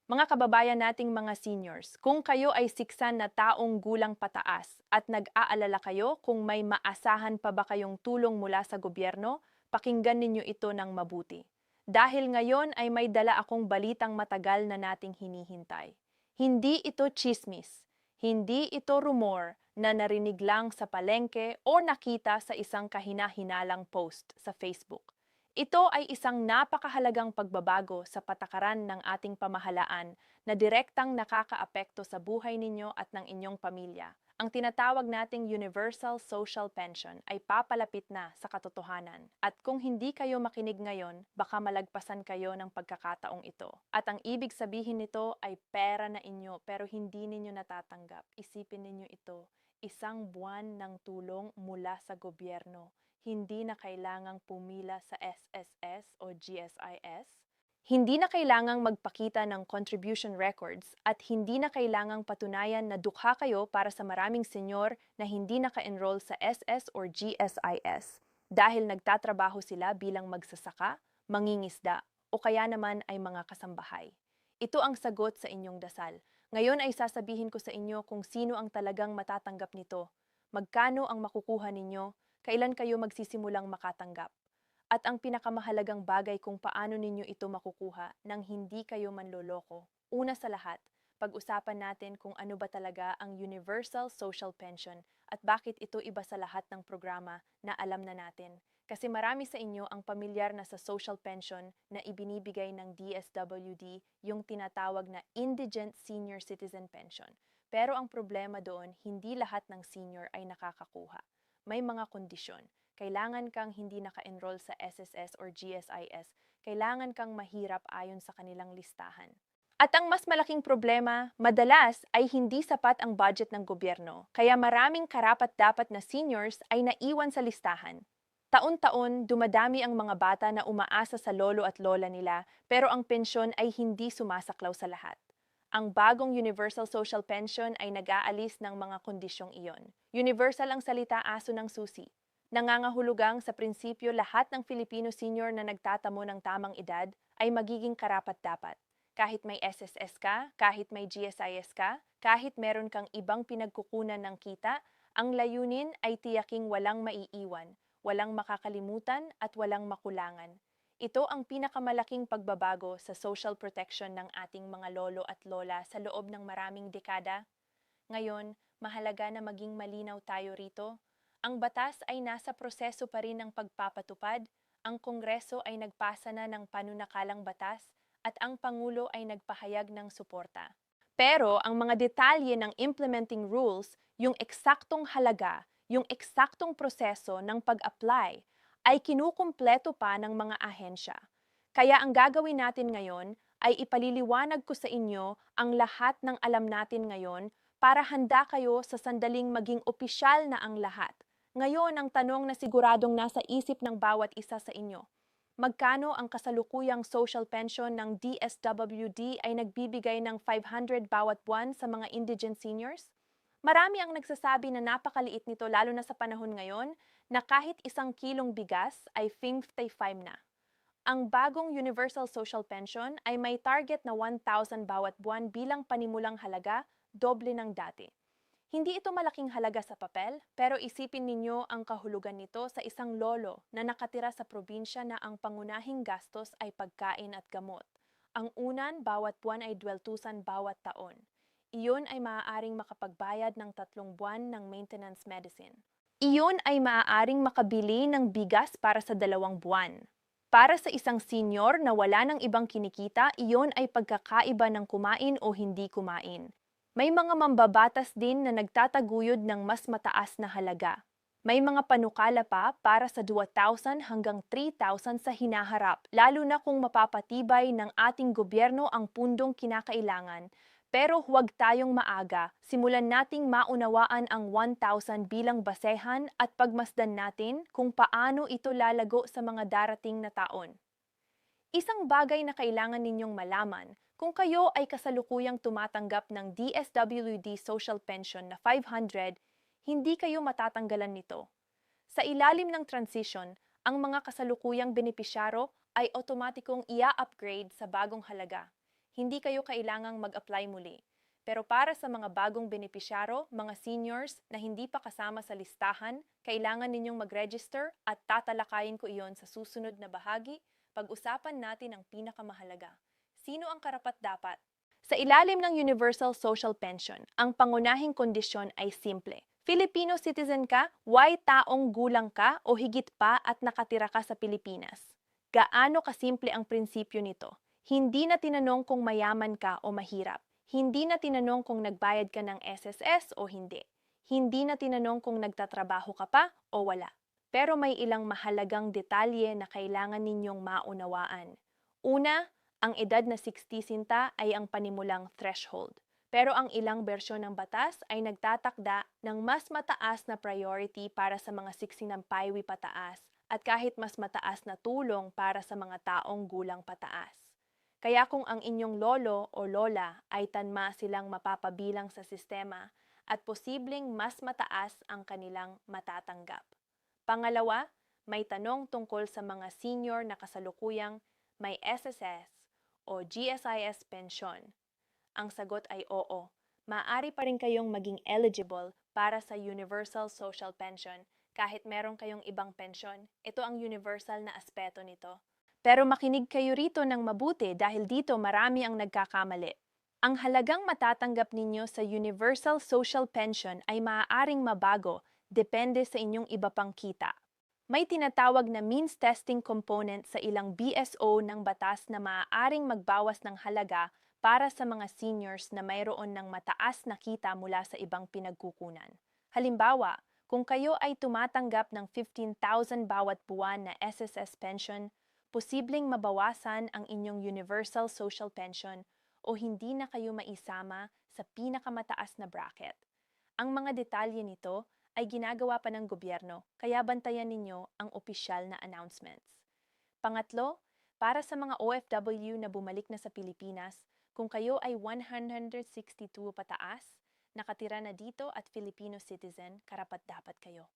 Mga kababayan nating mga seniors, kung kayo ay 6 na taong gulang pataas at nag-aalala kayo kung may maasahan pa ba kayong tulong mula sa gobyerno, pakinggan ninyo ito ng mabuti. Dahil ngayon ay may dala akong balitang matagal na nating hinihintay. Hindi ito chismis, hindi ito rumor na narinig lang sa palengke o nakita sa isang kahina-hinalang post sa Facebook. Ito ay isang napakahalagang pagbabago sa patakaran ng ating pamahalaan na direktang nakakaapekto sa buhay ninyo at ng inyong pamilya. Ang tinatawag nating Universal Social Pension ay papalapit na sa katotohanan. At kung hindi kayo makinig ngayon, baka malagpasan kayo ng pagkakataong ito. At ang ibig sabihin nito ay pera na inyo pero hindi ninyo natatanggap. Isipin ninyo ito, isang buwan ng tulong mula sa gobyerno. Hindi na kailangang pumila sa SSS o GSIS, hindi na kailangang magpakita ng contribution records at hindi na kailangang patunayan na dukha kayo para sa maraming senyor na hindi naka-enroll sa SS or GSIS dahil nagtatrabaho sila bilang magsasaka, mangingisda o kaya naman ay mga kasambahay. Ito ang sagot sa inyong dasal. Ngayon ay sasabihin ko sa inyo kung sino ang talagang matatanggap nito, magkano ang makukuha ninyo, kailan kayo magsisimulang makatanggap. At ang pinakamahalagang bagay kung paano ninyo ito makukuha nang hindi kayo manloloko. Una sa lahat, pag-usapan natin kung ano ba talaga ang Universal Social Pension at bakit ito iba sa lahat ng programa na alam na natin. Kasi marami sa inyo ang pamilyar na sa social pension na ibinibigay ng DSWD, yung tinatawag na Indigent Senior Citizen Pension. Pero ang problema doon, hindi lahat ng senior ay nakakakuha. May mga kondisyon. Kailangan kang hindi naka-enroll sa SSS or GSIS. Kailangan kang mahirap ayon sa kanilang listahan. At ang mas malaking problema, madalas ay hindi sapat ang budget ng gobyerno, kaya maraming karapat-dapat na seniors ay naiwan sa listahan. Taon-taon, dumadami ang mga bata na umaasa sa lolo at lola nila, pero ang pensyon ay hindi sumasaklaw sa lahat. Ang bagong Universal Social Pension ay nag-aalis ng mga kondisyong iyon. Universal ang salita aso ng susi. Nangangahulugang sa prinsipyo lahat ng Filipino senior na nagtatamo ng tamang edad ay magiging karapat-dapat. Kahit may SSS ka, kahit may GSIS ka, kahit meron kang ibang pinagkukunan ng kita, ang layunin ay tiyaking walang maiiwan, walang makakalimutan at walang makulangan. Ito ang pinakamalaking pagbabago sa social protection ng ating mga lolo at lola sa loob ng maraming dekada. Ngayon, mahalaga na maging malinaw tayo rito. Ang batas ay nasa proseso pa rin ng pagpapatupad, ang Kongreso ay nagpasa na ng panunakalang batas, at ang Pangulo ay nagpahayag ng suporta. Pero ang mga detalye ng implementing rules, yung eksaktong halaga, yung eksaktong proseso ng pag-apply, ay kinukumpleto pa ng mga ahensya. Kaya ang gagawin natin ngayon ay ipaliliwanag ko sa inyo ang lahat ng alam natin ngayon para handa kayo sa sandaling maging opisyal na ang lahat. Ngayon ang tanong na siguradong nasa isip ng bawat isa sa inyo. Magkano ang kasalukuyang social pension ng DSWD ay nagbibigay ng 500 bawat buwan sa mga indigent seniors? Marami ang nagsasabi na napakaliit nito lalo na sa panahon ngayon na kahit 1 kilong bigas ay 55 na. Ang bagong Universal Social Pension ay may target na 1,000 bawat buwan bilang panimulang halaga, doble ng dati. Hindi ito malaking halaga sa papel, pero isipin ninyo ang kahulugan nito sa isang lolo na nakatira sa probinsya na ang pangunahing gastos ay pagkain at gamot. Ang unan bawat buwan ay 12,000 bawat taon. Iyon ay maaaring makapagbayad ng 3 buwan ng maintenance medicine. Iyon ay maaaring makabili ng bigas para sa 2 buwan. Para sa isang senior na wala ng ibang kinikita, iyon ay pagkakaiba ng kumain o hindi kumain. May mga mambabatas din na nagtataguyod ng mas mataas na halaga. May mga panukala pa para sa 2,000 hanggang 3,000 sa hinaharap, lalo na kung mapapatibay ng ating gobyerno ang pundong kinakailangan. Pero huwag tayong maaga, simulan nating maunawaan ang 1,000 bilang basehan at pagmasdan natin kung paano ito lalago sa mga darating na taon. Isang bagay na kailangan ninyong malaman, kung kayo ay kasalukuyang tumatanggap ng DSWD Social Pension na 500, hindi kayo matatanggalan nito. Sa ilalim ng transition, ang mga kasalukuyang benepisyaro ay otomatikong ia-upgrade sa bagong halaga. hindi kayo kailangang mag-apply muli. Pero para sa mga bagong benepisyaro, mga seniors na hindi pa kasama sa listahan, kailangan ninyong mag-register at tatalakayin ko iyon sa susunod na bahagi. Pag-usapan natin ang pinakamahalaga. Sino ang karapat-dapat? Sa ilalim ng Universal Social Pension, ang pangunahing kondisyon ay simple. Filipino citizen ka, taong gulang ka o higit pa at nakatira ka sa Pilipinas. Gaano kasimple ang prinsipyo nito? Hindi na tinanong kung mayaman ka o mahirap. Hindi na tinanong kung nagbayad ka ng SSS o hindi. Hindi na tinanong kung nagtatrabaho ka pa o wala. Pero may ilang mahalagang detalye na kailangan ninyong maunawaan. Una, ang edad na 60 sinta ay ang panimulang threshold. Pero ang ilang bersyon ng batas ay nagtatakda ng mas mataas na priority para sa mga siksinang-paywi pataas at kahit mas mataas na tulong para sa mga taong gulang pataas. Kaya kung ang inyong lolo o lola ay tanma silang mapapabilang sa sistema at posibleng mas mataas ang kanilang matatanggap. Pangalawa, may tanong tungkol sa mga senior na kasalukuyang may SSS o GSIS pension. Ang sagot ay oo. Maaari pa rin kayong maging eligible para sa Universal Social Pension kahit meron kayong ibang pensyon. Ito ang universal na aspeto nito. Pero makinig kayo rito ng mabuti dahil dito marami ang nagkakamali. Ang halagang matatanggap ninyo sa Universal Social Pension ay maaaring mabago depende sa inyong iba pang kita. May tinatawag na means testing component sa ilang BSO ng batas na maaaring magbawas ng halaga para sa mga seniors na mayroon ng mataas na kita mula sa ibang pinagkukunan. Halimbawa, kung kayo ay tumatanggap ng 15,000 bawat buwan na SSS pension, posibleng mabawasan ang inyong Universal Social Pension o hindi na kayo maisama sa pinakamataas na bracket. Ang mga detalye nito ay ginagawa pa ng gobyerno, kaya bantayan ninyo ang opisyal na announcements. Pangatlo, para sa mga OFW na bumalik na sa Pilipinas, kung kayo ay 162 pataas, nakatira na dito at Filipino citizen, karapat-dapat kayo.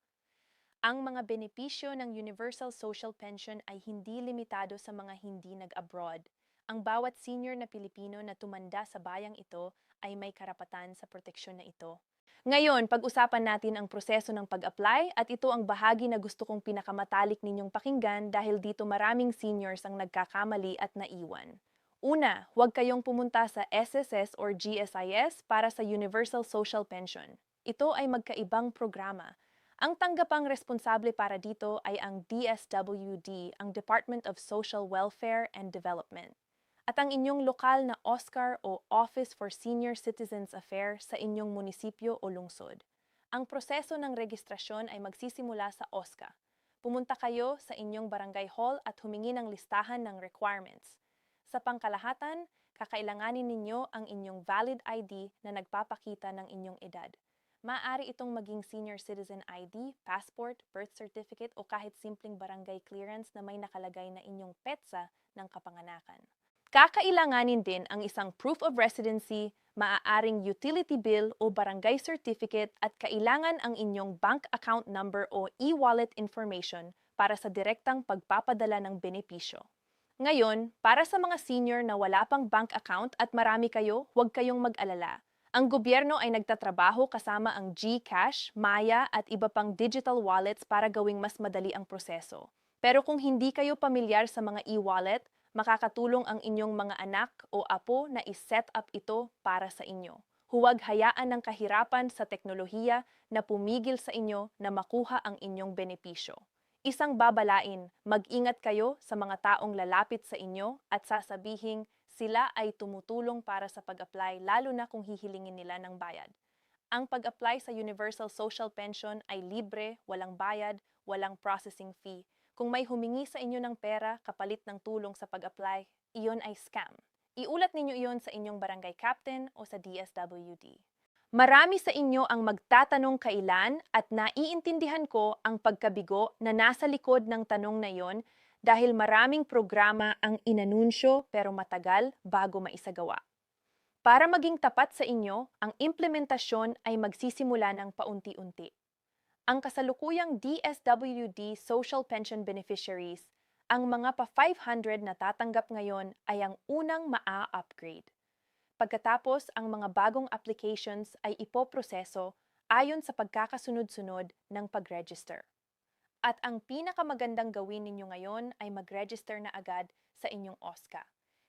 Ang mga benepisyo ng Universal Social Pension ay hindi limitado sa mga hindi nag-abroad. Ang bawat senior na Pilipino na tumanda sa bayang ito ay may karapatan sa proteksyon na ito. Ngayon, pag-usapan natin ang proseso ng pag-apply at ito ang bahagi na gusto kong pinakamatalik ninyong pakinggan dahil dito maraming seniors ang nagkakamali at naiwan. Una, huwag kayong pumunta sa SSS or GSIS para sa Universal Social Pension. Ito ay magkaibang programa. Ang tanggapang responsable para dito ay ang DSWD, ang Department of Social Welfare and Development. At ang inyong lokal na OSCAR o Office for Senior Citizens Affairs sa inyong munisipyo o lungsod. Ang proseso ng registrasyon ay magsisimula sa OSCA. Pumunta kayo sa inyong barangay hall at humingi ng listahan ng requirements. Sa pangkalahatan, kakailanganin ninyo ang inyong valid ID na nagpapakita ng inyong edad. Maaari itong maging senior citizen ID, passport, birth certificate o kahit simpleng barangay clearance na may nakalagay na inyong petsa ng kapanganakan. Kakailanganin din ang isang proof of residency, maaaring utility bill o barangay certificate at kailangan ang inyong bank account number o e-wallet information para sa direktang pagpapadala ng benepisyo. Ngayon, para sa mga senior na wala pang bank account at marami kayo, huwag kayong mag-alala. Ang gobyerno ay nagtatrabaho kasama ang GCash, Maya at iba pang digital wallets para gawing mas madali ang proseso. Pero kung hindi kayo pamilyar sa mga e-wallet, makakatulong ang inyong mga anak o apo na i-set up ito para sa inyo. Huwag hayaan ng kahirapan sa teknolohiya na pumigil sa inyo na makuha ang inyong benepisyo. Isang babalain, mag-ingat kayo sa mga taong lalapit sa inyo at sasabihing sila ay tumutulong para sa pag-apply lalo na kung hihilingin nila ng bayad. Ang pag-apply sa Universal Social Pension ay libre, walang bayad, walang processing fee. Kung may humingi sa inyo ng pera kapalit ng tulong sa pag-apply, iyon ay scam. Iulat ninyo iyon sa inyong barangay captain o sa DSWD. Marami sa inyo ang magtatanong kailan at naiintindihan ko ang pagkabigo na nasa likod ng tanong na iyon dahil maraming programa ang inanunsyo pero matagal bago maisagawa. Para maging tapat sa inyo, ang implementasyon ay magsisimula ng paunti-unti. Ang kasalukuyang DSWD Social Pension Beneficiaries, ang mga pa-500 na tatanggap ngayon ay ang unang maa-upgrade. Pagkatapos, ang mga bagong applications ay ipoproseso ayon sa pagkakasunod-sunod ng pag-register. At ang pinakamagandang gawin ninyo ngayon ay mag-register na agad sa inyong OSCA.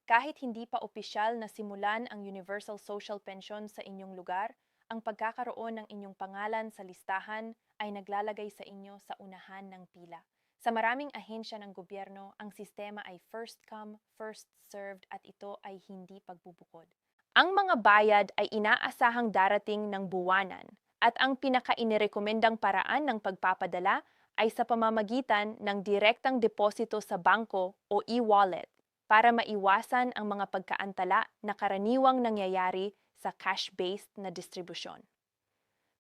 Kahit hindi pa opisyal na simulan ang Universal Social Pension sa inyong lugar, ang pagkakaroon ng inyong pangalan sa listahan ay naglalagay sa inyo sa unahan ng pila. Sa maraming ahensya ng gobyerno, ang sistema ay first come, first served at ito ay hindi pagbubukod. Ang mga bayad ay inaasahang darating ng buwanan at ang pinaka-inirekomendang paraan ng pagpapadala ay sa pamamagitan ng direktang deposito sa bangko o e-wallet para maiwasan ang mga pagkaantala na karaniwang nangyayari sa cash-based na distribusyon.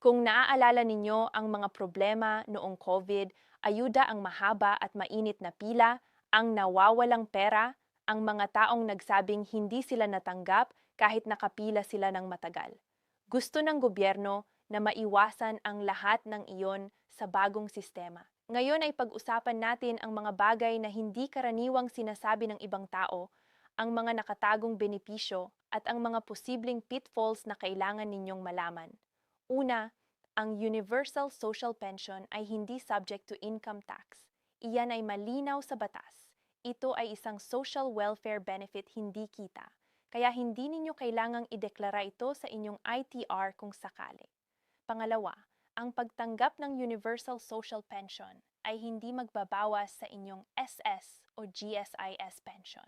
Kung naaalala ninyo ang mga problema noong COVID, ayuda ang mahaba at mainit na pila, ang nawawalang pera, ang mga taong nagsabing hindi sila natanggap kahit nakapila sila ng matagal. Gusto ng gobyerno na maiwasan ang lahat ng iyon sa bagong sistema. Ngayon ay pag-usapan natin ang mga bagay na hindi karaniwang sinasabi ng ibang tao, ang mga nakatagong benepisyo at ang mga posibleng pitfalls na kailangan ninyong malaman. Una, ang Universal Social Pension ay hindi subject to income tax. Iyan ay malinaw sa batas. Ito ay isang social welfare benefit hindi kita, kaya hindi ninyo kailangang ideklara ito sa inyong ITR kung sakali. Pangalawa, ang pagtanggap ng Universal Social Pension ay hindi magbabawas sa inyong SS o GSIS pension.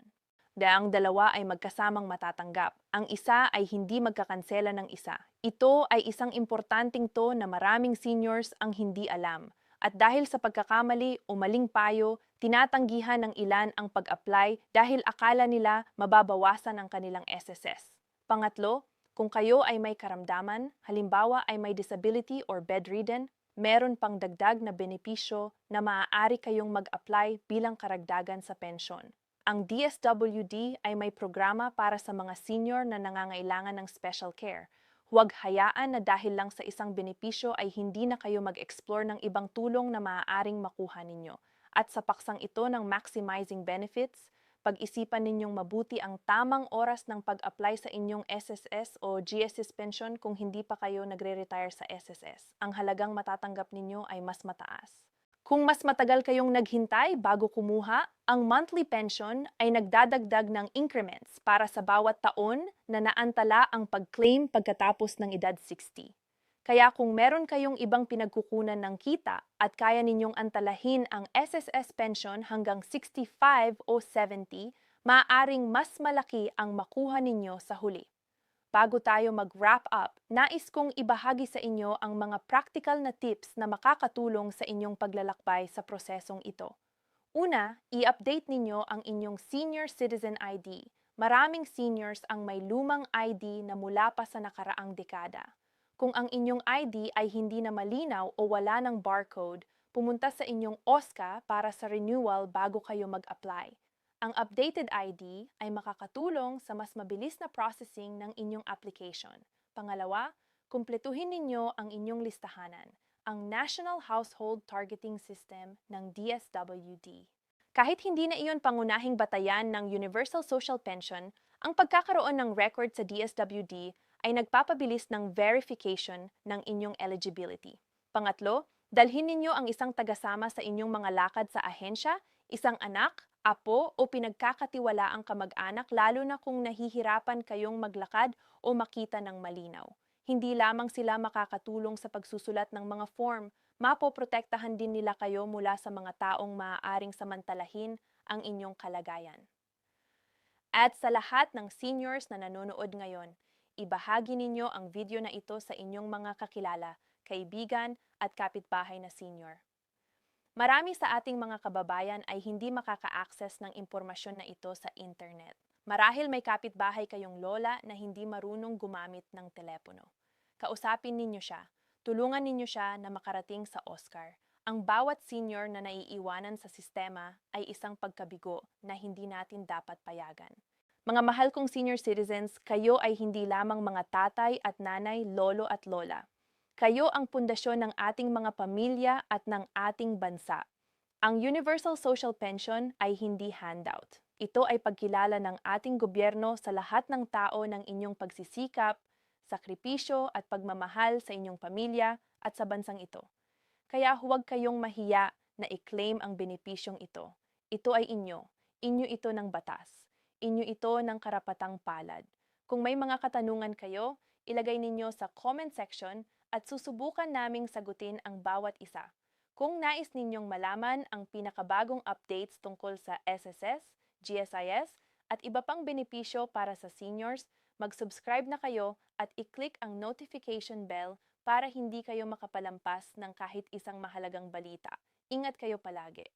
Ang dalawa ay magkasamang matatanggap. Ang isa ay hindi magkakansela ng isa. Ito ay isang importanteng to na maraming seniors ang hindi alam. At dahil sa pagkakamali o maling payo, tinatanggihan ng ilan ang pag-apply dahil akala nila mababawasan ang kanilang SSS. Pangatlo, kung kayo ay may karamdaman, halimbawa ay may disability or bedridden, meron pang dagdag na benepisyo na maaari kayong mag-apply bilang karagdagan sa pensyon. Ang DSWD ay may programa para sa mga senior na nangangailangan ng special care. Huwag hayaan na dahil lang sa isang benepisyo ay hindi na kayo mag-explore ng ibang tulong na maaaring makuha ninyo. At sa paksang ito ng maximizing benefits, pag-isipan ninyong mabuti ang tamang oras ng pag-apply sa inyong SSS o GSS pension kung hindi pa kayo nagre-retire sa SSS. Ang halagang matatanggap ninyo ay mas mataas. Kung mas matagal kayong naghintay bago kumuha, ang monthly pension ay nagdadagdag ng increments para sa bawat taon na naantala ang pag-claim pagkatapos ng edad 60. Kaya kung meron kayong ibang pinagkukunan ng kita at kaya ninyong antalahin ang SSS pension hanggang 65 o 70, maaaring mas malaki ang makuha ninyo sa huli. Bago tayo mag-wrap up, nais kong ibahagi sa inyo ang mga practical na tips na makakatulong sa inyong paglalakbay sa prosesong ito. Una, i-update ninyo ang inyong Senior Citizen ID. Maraming seniors ang may lumang ID na mula pa sa nakaraang dekada. Kung ang inyong ID ay hindi na malinaw o wala ng barcode, pumunta sa inyong OSCA para sa renewal bago kayo mag-apply. Ang updated ID ay makakatulong sa mas mabilis na processing ng inyong application. Pangalawa, kumpletuhin ninyo ang inyong listahanan, ang National Household Targeting System ng DSWD. Kahit hindi na iyon pangunahing batayan ng Universal Social Pension, ang pagkakaroon ng record sa DSWD ay nagpapabilis ng verification ng inyong eligibility. Pangatlo, dalhin ninyo ang isang tagasama sa inyong mga lakad sa ahensya, isang anak, apo o pinagkakatiwalaang kamag-anak lalo na kung nahihirapan kayong maglakad o makita ng malinaw. Hindi lamang sila makakatulong sa pagsusulat ng mga form, mapoprotektahan din nila kayo mula sa mga taong maaaring samantalahin ang inyong kalagayan. At sa lahat ng seniors na nanonood ngayon, ibahagi ninyo ang video na ito sa inyong mga kakilala, kaibigan at kapitbahay na senior. Marami sa ating mga kababayan ay hindi makaka-access ng impormasyon na ito sa internet. Marahil may kapitbahay kayong lola na hindi marunong gumamit ng telepono. Kausapin ninyo siya. Tulungan ninyo siya na makarating sa Oscar. Ang bawat senior na naiiwanan sa sistema ay isang pagkabigo na hindi natin dapat payagan. Mga mahal kong senior citizens, kayo ay hindi lamang mga tatay at nanay, lolo at lola. Kayo ang pundasyon ng ating mga pamilya at ng ating bansa. Ang Universal Social Pension ay hindi handout. Ito ay pagkilala ng ating gobyerno sa lahat ng tao ng inyong pagsisikap, sakripisyo at pagmamahal sa inyong pamilya at sa bansang ito. Kaya huwag kayong mahiya na i-claim ang benepisyong ito. Ito ay inyo. Inyo ito ng batas. Inyo ito ng karapatang palad. Kung may mga katanungan kayo, ilagay ninyo sa comment section at susubukan naming sagutin ang bawat isa. Kung nais ninyong malaman ang pinakabagong updates tungkol sa SSS, GSIS, at iba pang benepisyo para sa seniors, mag-subscribe na kayo at i-click ang notification bell para hindi kayo makapalampas ng kahit isang mahalagang balita. Ingat kayo palagi.